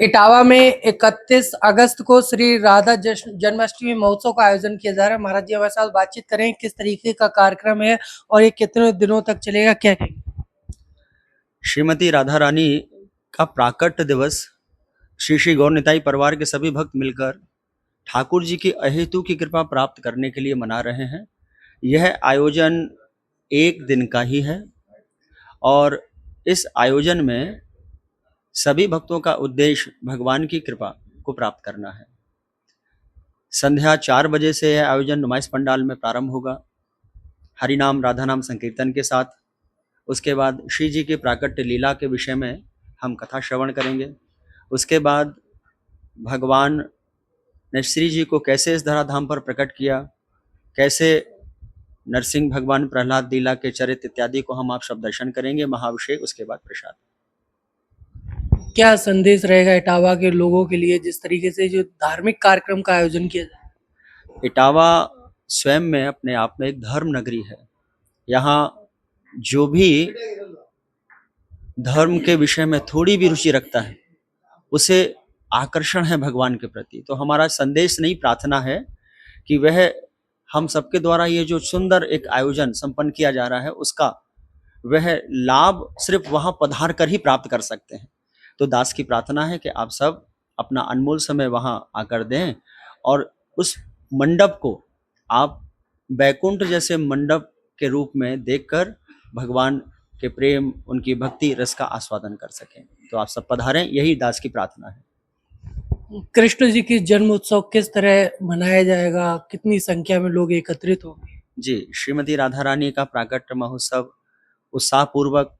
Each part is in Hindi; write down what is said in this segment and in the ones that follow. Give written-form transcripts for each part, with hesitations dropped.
इटावा में 31 अगस्त को श्री राधा जन्माष्टमी महोत्सव का आयोजन किया जा रहा है। महाराज जी हमारे साथ बातचीत करें, किस तरीके का कार्यक्रम है और ये कितने दिनों तक चलेगा, क्या कहेंगे? श्रीमती राधा रानी का प्राकट्य दिवस श्री श्री गौर निताई परिवार के सभी भक्त मिलकर ठाकुर जी की अहेतु की कृपा प्राप्त करने के लिए मना रहे हैं। यह आयोजन एक दिन का ही है और इस आयोजन में सभी भक्तों का उद्देश्य भगवान की कृपा को प्राप्त करना है। संध्या 4 बजे से यह आयोजन नुमाइश पंडाल में प्रारंभ होगा, हरिनाम राधा नाम संकीर्तन के साथ। उसके बाद श्री जी की प्राकट्य लीला के विषय में हम कथा श्रवण करेंगे। उसके बाद भगवान ने श्री जी को कैसे इस धराधाम पर प्रकट किया, कैसे नरसिंह भगवान प्रहलाद लीला के चरित्र इत्यादि को हम आप सब दर्शन करेंगे। महाअभिषेक, उसके बाद प्रसाद। क्या संदेश रहेगा इटावा के लोगों के लिए, जिस तरीके से जो धार्मिक कार्यक्रम का आयोजन किया जाए? इटावा स्वयं में अपने आप में एक धर्म नगरी है। यहाँ जो भी धर्म के विषय में थोड़ी भी रुचि रखता है उसे आकर्षण है भगवान के प्रति। तो हमारा संदेश नहीं, प्रार्थना है कि वह हम सबके द्वारा ये जो सुंदर एक आयोजन संपन्न किया जा रहा है उसका वह लाभ सिर्फ वहां पधार कर ही प्राप्त कर सकते हैं। तो दास की प्रार्थना है कि आप सब अपना अनमोल समय वहां आकर दें और उस मंडप को आप बैकुंठ जैसे मंडप के रूप में देखकर भगवान के प्रेम, उनकी भक्ति रस का आस्वादन कर सकें। तो आप सब पधारें, यही दास की प्रार्थना है। कृष्ण जी की जन्म उत्सव किस तरह मनाया जाएगा, कितनी संख्या में लोग एकत्रित होंगे? जी, श्रीमती राधा रानी का प्राकट्य महोत्सव उत्साह पूर्वक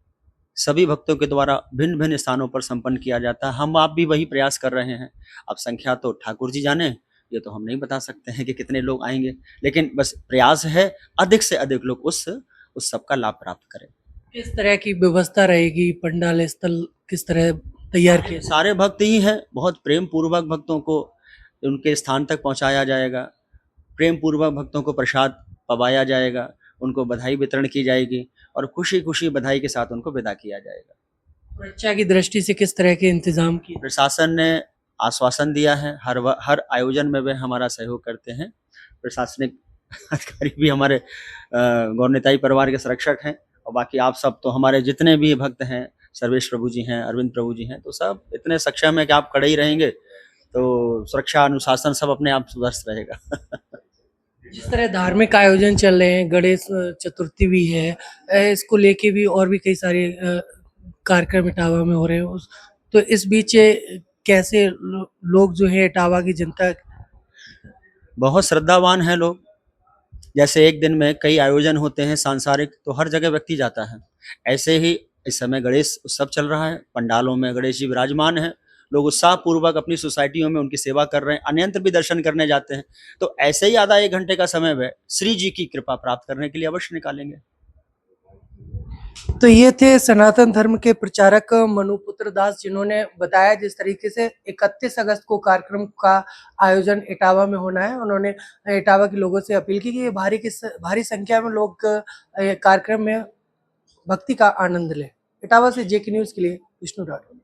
सभी भक्तों के द्वारा भिन्न भिन्न स्थानों पर संपन्न किया जाता है। हम आप भी वही प्रयास कर रहे हैं। अब संख्या तो ठाकुर जी जाने, ये तो हम नहीं बता सकते हैं कि कितने लोग आएंगे, लेकिन बस प्रयास है अधिक से अधिक लोग उस उत्सव का लाभ प्राप्त करें। किस तरह की व्यवस्था रहेगी, पंडाल स्थल किस तरह तैयार किए? सारे भक्त ही हैं, बहुत प्रेम पूर्वक भक्तों को उनके स्थान तक पहुंचाया जाएगा, प्रेम पूर्वक भक्तों को प्रसाद पवाया जाएगा, उनको बधाई वितरण की जाएगी और खुशी खुशी बधाई के साथ उनको विदा किया जाएगा। सुरक्षा की दृष्टि से किस तरह के इंतजाम किए? प्रशासन ने आश्वासन दिया है, हर आयोजन में वे हमारा सहयोग करते हैं। प्रशासनिक अधिकारी भी हमारे गौर निताई परिवार के संरक्षक हैं और बाकी आप सब तो हमारे जितने भी भक्त हैं, सर्वेश प्रभु जी हैं, अरविंद प्रभु जी हैं, तो सब इतने सक्षम है कि आप खड़े ही रहेंगे तो सुरक्षा अनुशासन सब अपने आप सुदृढ़ रहेगा। जिस तरह धार्मिक आयोजन चल रहे हैं, गणेश चतुर्थी भी है, इसको लेके भी और भी कई सारे कार्यक्रम इटावा में हो रहे हैं, तो इस बीच कैसे लोग जो है इटावा की जनता? बहुत श्रद्धावान है लोग। जैसे एक दिन में कई आयोजन होते हैं सांसारिक, तो हर जगह व्यक्ति जाता है। ऐसे ही इस समय गणेश उत्सव चल रहा है, पंडालों में गणेश जी विराजमान है, लोग उत्साह पूर्वक अपनी सोसाइटियों में उनकी सेवा कर रहे हैं, अन्यंत्र भी दर्शन करने जाते हैं। तो ऐसे ही आधा 1 घंटे का समय वह श्री जी की कृपा प्राप्त करने के लिए अवश्य निकालेंगे। तो ये थे सनातन धर्म के प्रचारक मनुपुत्र दास, जिन्होंने बताया जिस तरीके से 31 अगस्त को कार्यक्रम का आयोजन इटावा में होना है। उन्होंने इटावा के लोगों से अपील की कि ये भारी संख्या में लोग कार्यक्रम में भक्ति का आनंद लें। इटावा से जेके न्यूज़ के लिए विष्णु राठौर।